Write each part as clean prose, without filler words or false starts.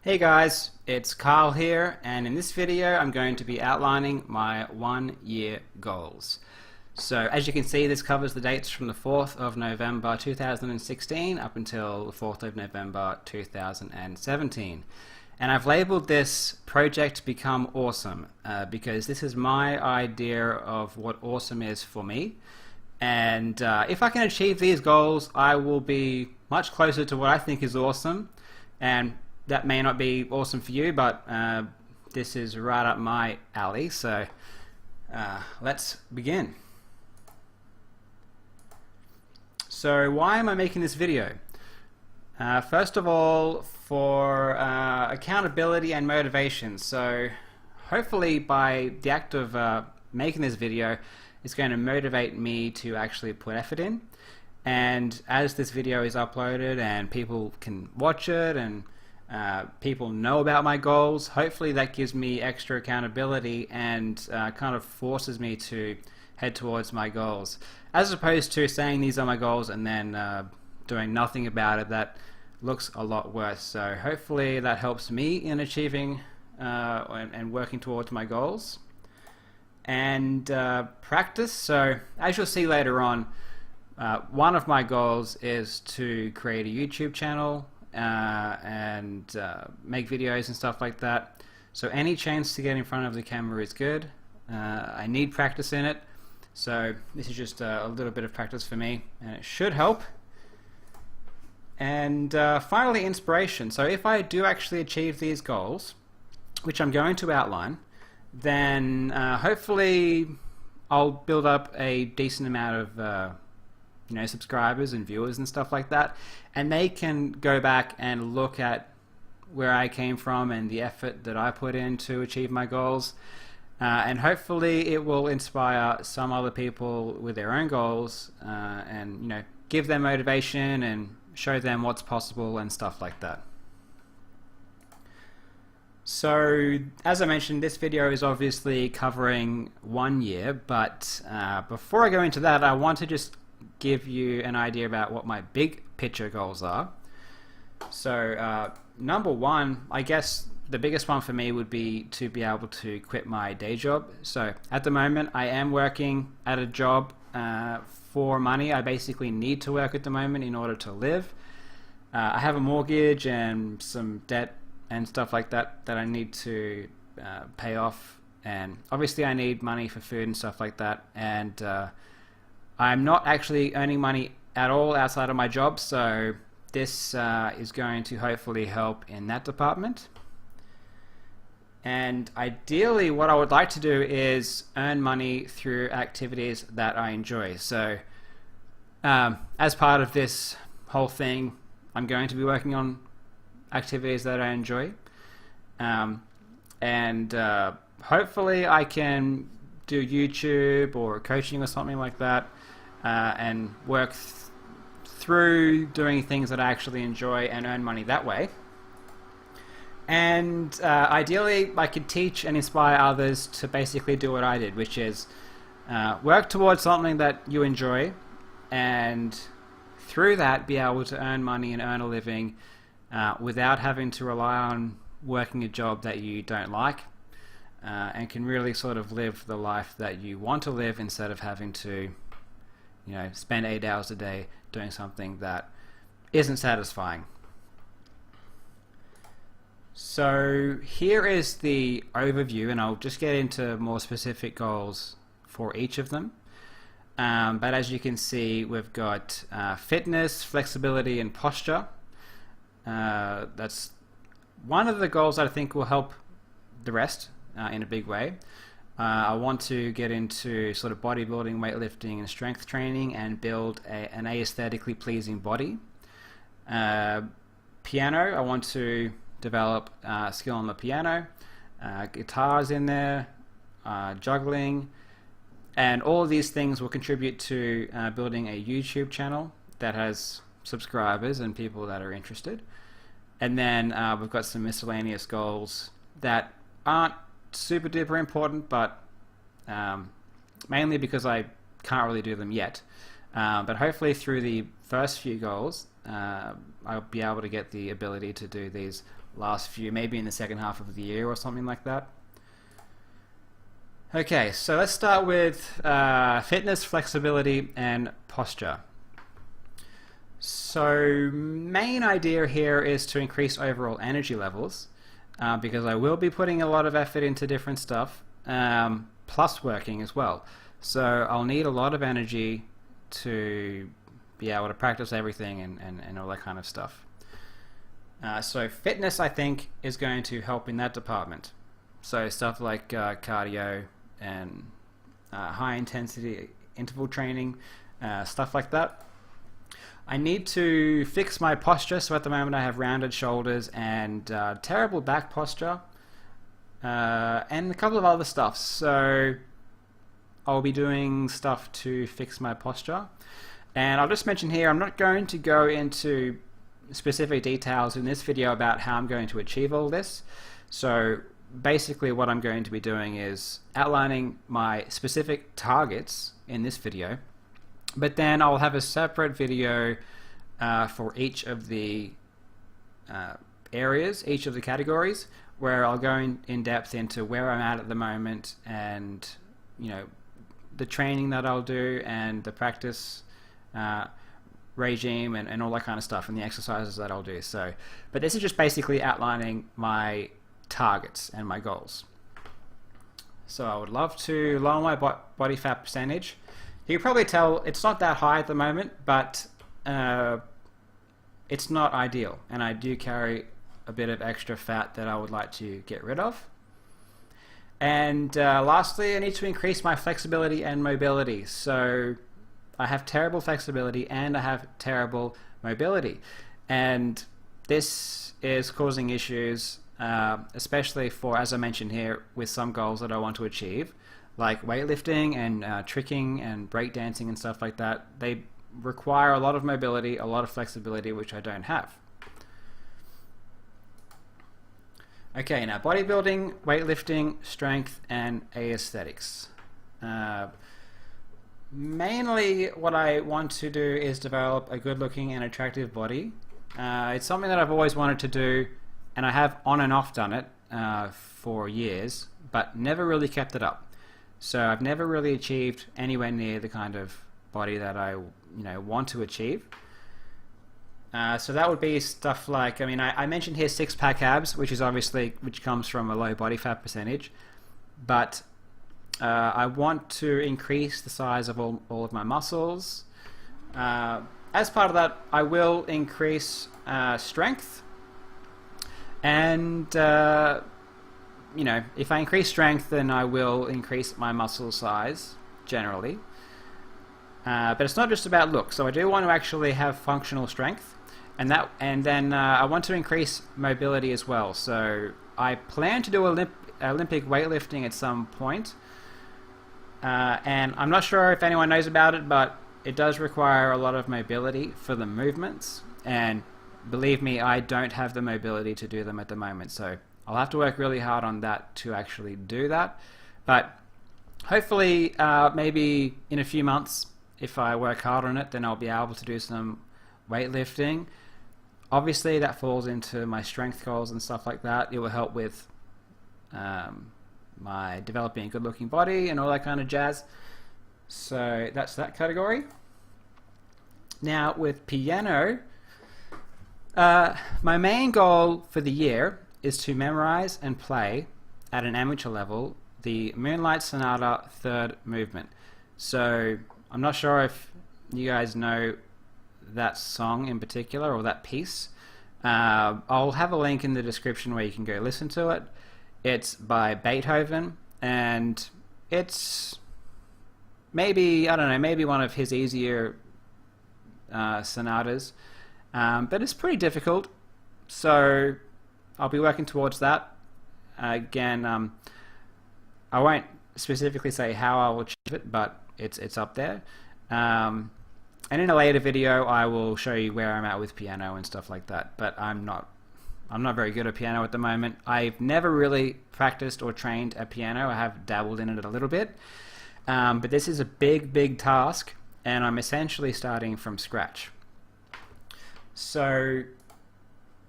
Hey guys, it's Carl here, and in this video I'm going to be outlining my 1 year goals. So as you can see, this covers the dates from the 4th of November 2016 up until the 4th of November 2017. And I've labeled this Project Become Awesome because this is my idea of what awesome is for me. And if I can achieve these goals, I will be much closer to what I think is awesome. And that may not be awesome for you, but this is right up my alley. So let's begin. So why am I making this video? First of all, for accountability and motivation. So hopefully by the act of making this video, it's going to motivate me to actually put effort in. And as this video is uploaded and people can watch it and people know about my goals, hopefully that gives me extra accountability and kind of forces me to head towards my goals, as opposed to saying these are my goals and then doing nothing about it. That looks a lot worse. So hopefully that helps me in achieving and working towards my goals. And practice. So as you'll see later on, one of my goals is to create a YouTube channel and make videos and stuff like that. So any chance to get in front of the camera is good. I need practice in it, so this is just a little bit of practice for me, and it should help. And finally, inspiration. So if I do actually achieve these goals, which I'm going to outline, then hopefully I'll build up a decent amount of subscribers and viewers and stuff like that, and they can go back and look at where I came from and the effort that I put in to achieve my goals, and hopefully it will inspire some other people with their own goals, and give them motivation and show them what's possible and stuff like that. So as I mentioned, this video is obviously covering 1 year, but before I go into that, I want to just give you an idea about what my big picture goals are. So number one, I guess the biggest one for me would be to be able to quit my day job. So at the moment I am working at a job for money. I basically need to work at the moment in order to live. I have a mortgage and some debt and stuff like that I need to pay off, and obviously I need money for food and stuff like that, and I'm not actually earning money at all outside of my job, so this is going to hopefully help in that department. And ideally what I would like to do is earn money through activities that I enjoy. So as part of this whole thing, I'm going to be working on activities that I enjoy, and hopefully I can do YouTube or coaching or something like that, and work through doing things that I actually enjoy and earn money that way. And ideally I could teach and inspire others to basically do what I did, which is work towards something that you enjoy, and through that be able to earn money and earn a living without having to rely on working a job that you don't like, and can really sort of live the life that you want to live instead of having to spend 8 hours a day doing something that isn't satisfying. So here is the overview, and I'll just get into more specific goals for each of them. But as you can see, we've got fitness, flexibility, and posture. That's one of the goals that I think will help the rest in a big way. I want to get into sort of bodybuilding, weightlifting, and strength training, and build an aesthetically pleasing body. Piano, I want to develop skill on the piano. Guitars in there, juggling, and all of these things will contribute to building a YouTube channel that has subscribers and people that are interested. And then we've got some miscellaneous goals that aren't super duper important, but mainly because I can't really do them yet. But hopefully through the first few goals I'll be able to get the ability to do these last few, maybe in the second half of the year or something like that. Okay, so let's start with fitness, flexibility, and posture. So main idea here is to increase overall energy levels, because I will be putting a lot of effort into different stuff, plus working as well. So I'll need a lot of energy to be able to practice everything and all that kind of stuff. So fitness, I think, is going to help in that department. So stuff like cardio and high intensity interval training, stuff like that. I need to fix my posture. So at the moment I have rounded shoulders and terrible back posture, and a couple of other stuff. So I'll be doing stuff to fix my posture. And I'll just mention here, I'm not going to go into specific details in this video about how I'm going to achieve all this. So basically what I'm going to be doing is outlining my specific targets in this video, but then I'll have a separate video for each of the areas, each of the categories, where I'll go in depth into where I'm at the moment, and the training that I'll do and the practice regime and all that kind of stuff, and the exercises that I'll do. So, but this is just basically outlining my targets and my goals. So I would love to lower my body fat percentage. You can probably tell it's not that high at the moment, but it's not ideal, and I do carry a bit of extra fat that I would like to get rid of. And lastly, I need to increase my flexibility and mobility. So I have terrible flexibility and I have terrible mobility, and this is causing issues, especially for, as I mentioned here, with some goals that I want to achieve, like weightlifting and tricking and breakdancing and stuff like that. They require a lot of mobility, a lot of flexibility, which I don't have. Okay, now bodybuilding, weightlifting, strength, and aesthetics. Mainly what I want to do is develop a good looking and attractive body. It's something that I've always wanted to do, and I have on and off done it for years, but never really kept it up. So I've never really achieved anywhere near the kind of body that I want to achieve. So that would be stuff like, I mentioned here six-pack abs, which comes from a low body fat percentage, but I want to increase the size of all of my muscles. As part of that, I will increase strength, and if I increase strength, then I will increase my muscle size generally. But it's not just about looks. So I do want to actually have functional strength, and then I want to increase mobility as well. So I plan to do Olympic weightlifting at some point, and I'm not sure if anyone knows about it, but it does require a lot of mobility for the movements, and believe me, I don't have the mobility to do them at the moment. So I'll have to work really hard on that to actually do that. But hopefully, maybe in a few months, if I work hard on it, then I'll be able to do some weightlifting. Obviously, that falls into my strength goals and stuff like that. It will help with my developing a good-looking body and all that kind of jazz. So that's that category. Now, with piano, my main goal for the year is to memorize and play at an amateur level the Moonlight Sonata third movement. So I'm not sure if you guys know that song in particular or that piece. I'll have a link in the description where you can go listen to it. It's by Beethoven, and it's maybe one of his easier sonatas, but it's pretty difficult, so I'll be working towards that. Again, I won't specifically say how I'll achieve it, but it's up there. And in a later video, I will show you where I'm at with piano and stuff like that. But I'm not very good at piano at the moment. I've never really practiced or trained at piano. I have dabbled in it a little bit, but this is a big task, and I'm essentially starting from scratch. So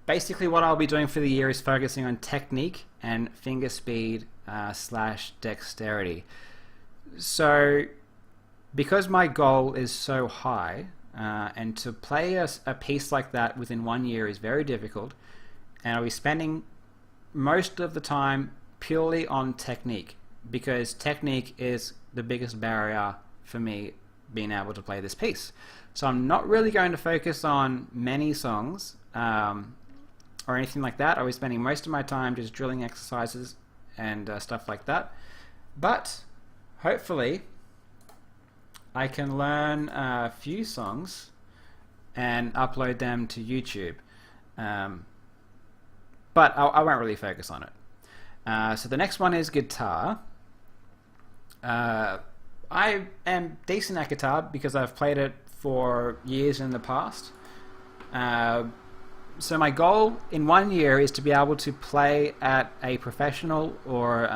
basically what I'll be doing for the year is focusing on technique and finger speed slash dexterity. So because my goal is so high, and to play a piece like that within 1 year is very difficult, and I'll be spending most of the time purely on technique, because technique is the biggest barrier for me being able to play this piece. So I'm not really going to focus on many songs or anything like that. I'll be spending most of my time just drilling exercises and stuff like that. But hopefully I can learn a few songs and upload them to YouTube. But I won't really focus on it. So the next one is guitar. I am decent at guitar because I've played it for years in the past. So my goal in 1 year is to be able to play at a professional or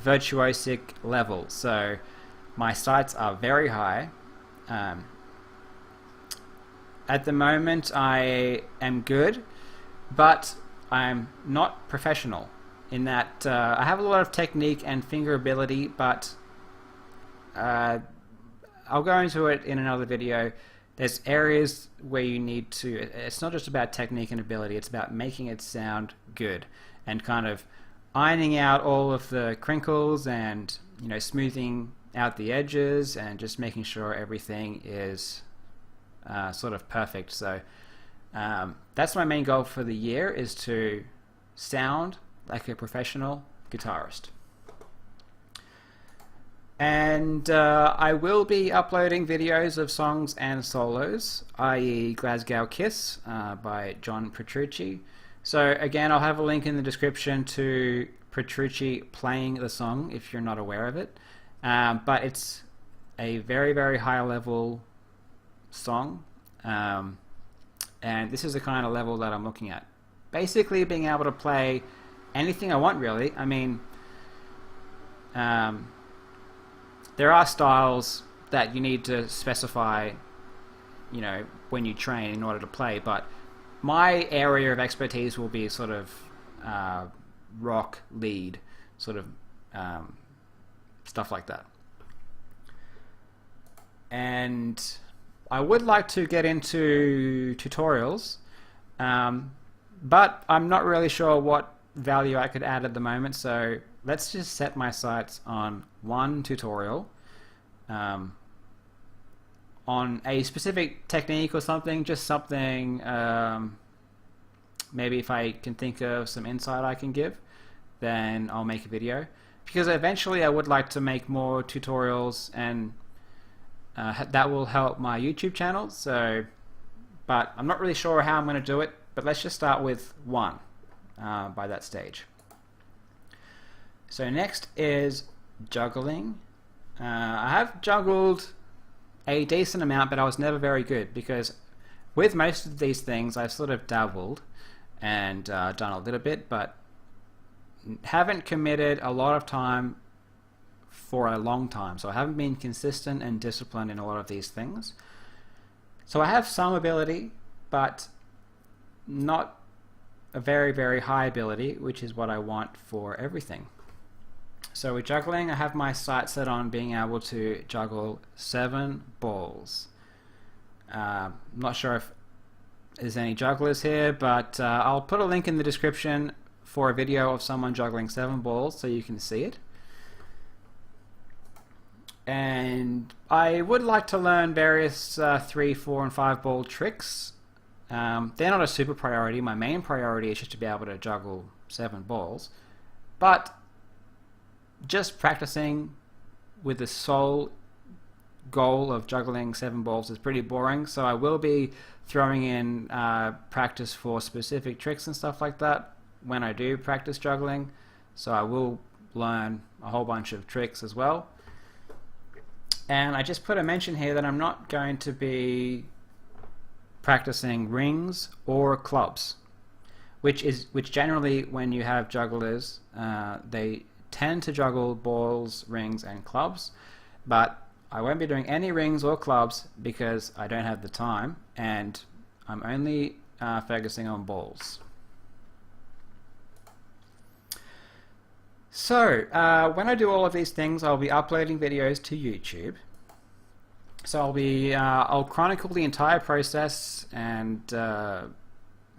virtuosic level. So my sights are very high. At the moment I am good, but I'm not professional in that I have a lot of technique and finger ability, but I'll go into it in another video. There's areas where you need to, it's not just about technique and ability, it's about making it sound good and kind of ironing out all of the crinkles and, you know, smoothing out the edges and just making sure everything is sort of perfect. So that's my main goal for the year, is to sound like a professional guitarist. And I will be uploading videos of songs and solos, i.e. Glasgow Kiss by John Petrucci. So again, I'll have a link in the description to Petrucci playing the song if you're not aware of it. But it's a very, very high level song. And this is the kind of level that I'm looking at. Basically being able to play anything I want, really. I mean, there are styles that you need to specify, you know, when you train in order to play, but my area of expertise will be sort of rock, lead, sort of stuff like that. And I would like to get into tutorials, but I'm not really sure what value I could add at the moment, so let's just set my sights on one tutorial on a specific technique or something, just something, maybe if I can think of some insight I can give, then I'll make a video, because eventually I would like to make more tutorials, and that will help my YouTube channel. So, but I'm not really sure how I'm going to do it, but let's just start with one by that stage. So next is juggling. I have juggled a decent amount, but I was never very good, because with most of these things I've sort of dabbled and done a little bit, but haven't committed a lot of time for a long time. So I haven't been consistent and disciplined in a lot of these things. So I have some ability, but not a very, very high ability, which is what I want for everything. So with juggling, I have my sight set on being able to juggle 7 balls. Not sure if there's any jugglers here, but I'll put a link in the description for a video of someone juggling 7 balls so you can see it. And I would like to learn various 3, 4, and 5 ball tricks. They're not a super priority. My main priority is just to be able to juggle 7 balls. But just practicing with the sole goal of juggling 7 balls is pretty boring, so I will be throwing in practice for specific tricks and stuff like that when I do practice juggling. So I will learn a whole bunch of tricks as well. And I just put a mention here that I'm not going to be practicing rings or clubs, which generally, when you have jugglers, they tend to juggle balls, rings, and clubs. But I won't be doing any rings or clubs because I don't have the time, and I'm only focusing on balls. So when I do all of these things, I'll be uploading videos to YouTube. So I'll chronicle the entire process, and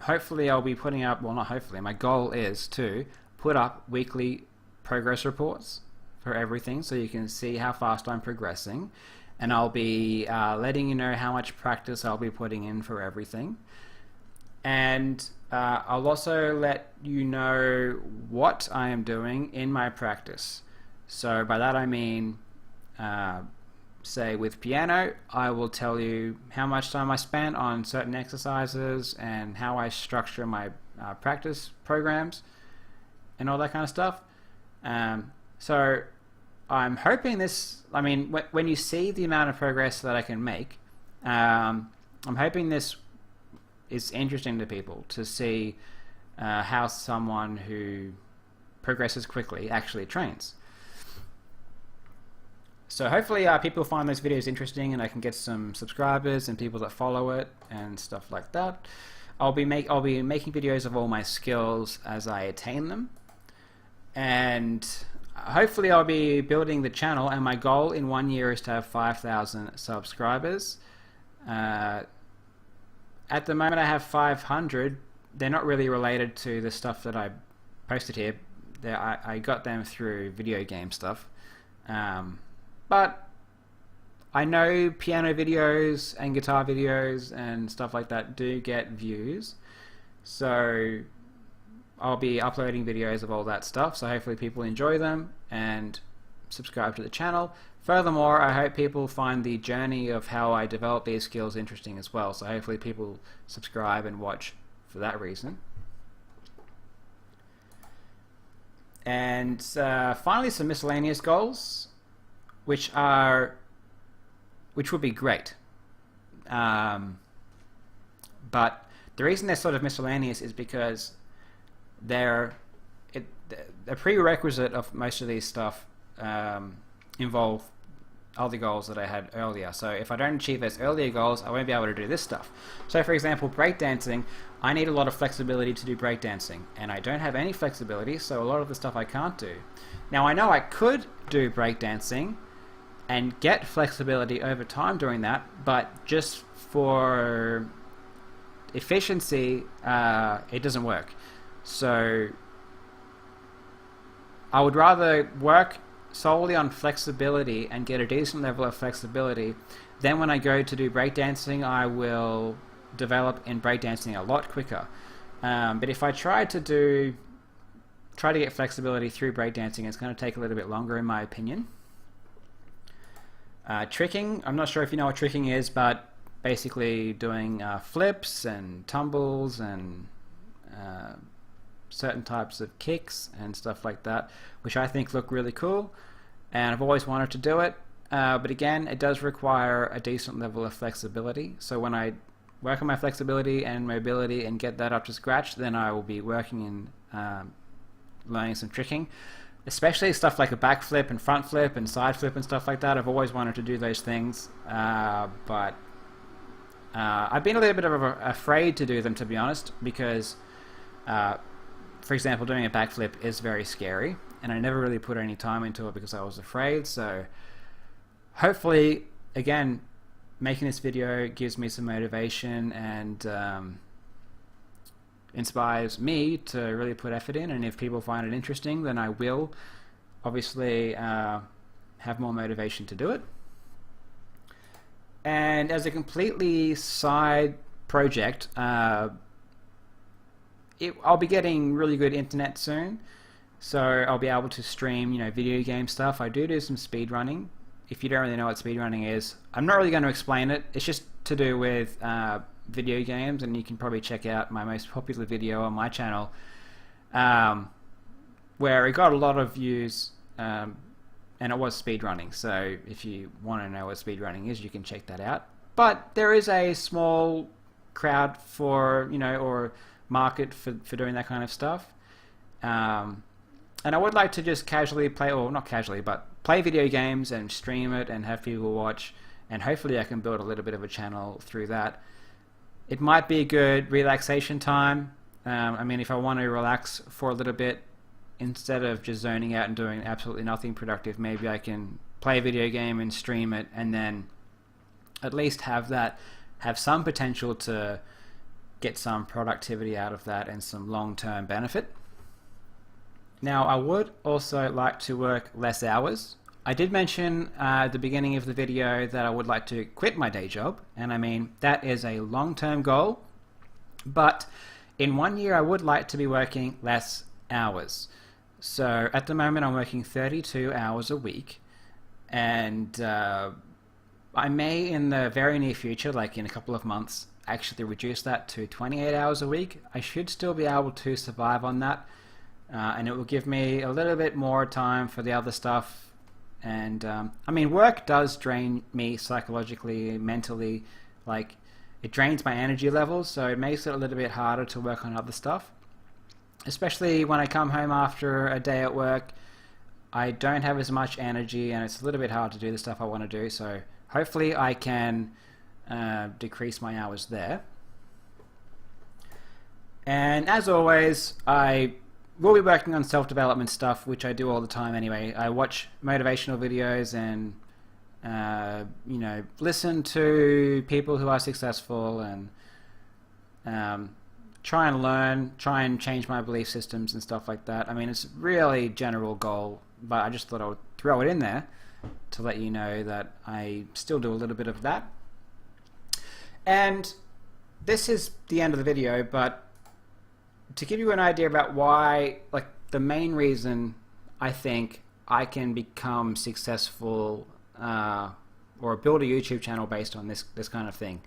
hopefully I'll be putting up, well, not hopefully, my goal is to put up weekly progress reports for everything so you can see how fast I'm progressing, and I'll be letting you know how much practice I'll be putting in for everything. And I'll also let you know what I am doing in my practice. So by that I mean, say with piano, I will tell you how much time I spent on certain exercises and how I structure my practice programs and all that kind of stuff. So I'm hoping this, I mean, when you see the amount of progress that I can make, I'm hoping this is interesting to people to see how someone who progresses quickly actually trains. So hopefully people find those videos interesting, and I can get some subscribers and people that follow it and stuff like that. I'll be making videos of all my skills as I attain them, and hopefully I'll be building the channel, and my goal in 1 year is to have 5,000 subscribers. At the moment I have 500. They're not really related to the stuff that I posted here. I got them through video game stuff. But I know piano videos and guitar videos and stuff like that do get views. So I'll be uploading videos of all that stuff. So hopefully people enjoy them and subscribe to the channel. Furthermore, I hope people find the journey of how I develop these skills interesting as well. So hopefully people subscribe and watch for that reason. And finally, some miscellaneous goals, which would be great. But the reason they're sort of miscellaneous is because the prerequisite of most of these stuff involve other goals that I had earlier. So if I don't achieve those earlier goals, I won't be able to do this stuff. So for example, breakdancing, I need a lot of flexibility to do breakdancing, and I don't have any flexibility, so a lot of the stuff I can't do. Now I know I could do breakdancing and get flexibility over time doing that, but just for efficiency, it doesn't work. So I would rather work solely on flexibility and get a decent level of flexibility. Then when I go to do breakdancing, I will develop in breakdancing a lot quicker. But if I try to get flexibility through breakdancing, it's going to take a little bit longer in my opinion. Tricking, I'm not sure if you know what tricking is, but basically doing flips and tumbles and certain types of kicks and stuff like that, which I think look really cool, and I've always wanted to do it, but again, it does require a decent level of flexibility. So when I work on my flexibility and mobility and get that up to scratch, then I will be working in learning some tricking, especially stuff like a back flip and front flip and side flip and stuff like that. I've always wanted to do those things, but I've been a little bit afraid to do them, to be honest, because for example, doing a backflip is very scary, and I never really put any time into it because I was afraid. So hopefully, again, making this video gives me some motivation and inspires me to really put effort in, and if people find it interesting, then I will obviously have more motivation to do it. And as a completely side project, I'll be getting really good internet soon, so I'll be able to stream, video game stuff. I do some speed running. If you don't really know what speed running is, I'm not really going to explain it. It's just to do with video games, and you can probably check out my most popular video on my channel, where it got a lot of views, and it was speed running. So if you want to know what speed running is, you can check that out. But there is a small crowd for, or market for doing that kind of stuff, and I would like to just casually play, or not casually, but play video games and stream it and have people watch, and hopefully I can build a little bit of a channel through that. it might be a good relaxation time. I mean, if I want to relax for a little bit, instead of just zoning out and doing absolutely nothing productive, maybe I can play a video game and stream it, and then at least have some potential to get some productivity out of that and some long-term benefit. Now, I would also like to work less hours. I did mention at the beginning of the video that I would like to quit my day job, and I mean, that is a long-term goal, but in 1 year I would like to be working less hours. So at the moment I'm working 32 hours a week, and I may in the very near future, like in a couple of months, actually reduce that to 28 hours a week. I should still be able to survive on that, and it will give me a little bit more time for the other stuff. And I mean, work does drain me psychologically, mentally. Like, it drains my energy levels, so it makes it a little bit harder to work on other stuff. Especially when I come home after a day at work, I don't have as much energy, and it's a little bit hard to do the stuff I want to do. So hopefully I can decrease my hours there. And as always, I will be working on self-development stuff, which I do all the time anyway. I watch motivational videos and you know, listen to people who are successful, and try and learn, try and change my belief systems and stuff like that. I mean, it's really general goal, but I just thought I would throw it in there to let you know that I still do a little bit of that. And this is the end of the video, but to give you an idea about why, like, the main reason I think I can become successful or build a YouTube channel based on this kind of thing.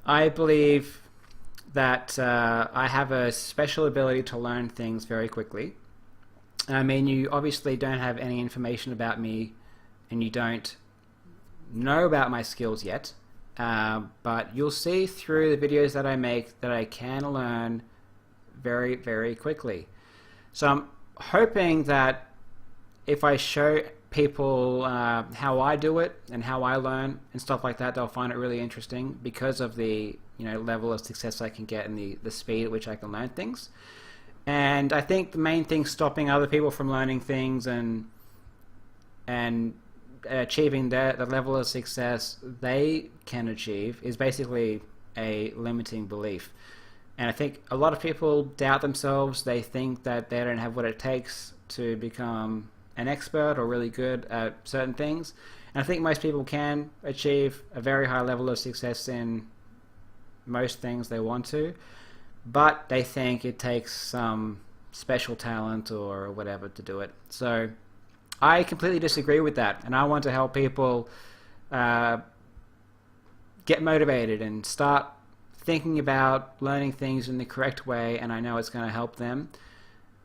I believe that I have a special ability to learn things very quickly. I mean, you obviously don't have any information about me, and you don't know about my skills yet. But you'll see through the videos that I make that I can learn very, very quickly. So I'm hoping that if I show people how I do it and how I learn and stuff like that, they'll find it really interesting because of the level of success I can get and the speed at which I can learn things. And I think the main thing stopping other people from learning things and achieving the level of success they can achieve is basically a limiting belief. And I think a lot of people doubt themselves. They think that they don't have what it takes to become an expert or really good at certain things. And I think most people can achieve a very high level of success in most things they want to, but they think it takes some special talent or whatever to do it. So I completely disagree with that, and I want to help people get motivated and start thinking about learning things in the correct way, and I know it's going to help them.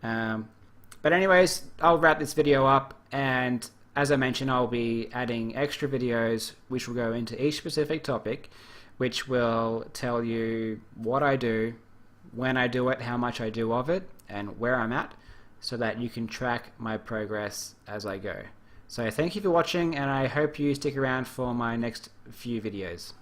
But anyways, I'll wrap this video up, and as I mentioned, I'll be adding extra videos which will go into each specific topic, which will tell you what I do, when I do it, how much I do of it, and where I'm at, so that you can track my progress as I go. So thank you for watching, and I hope you stick around for my next few videos.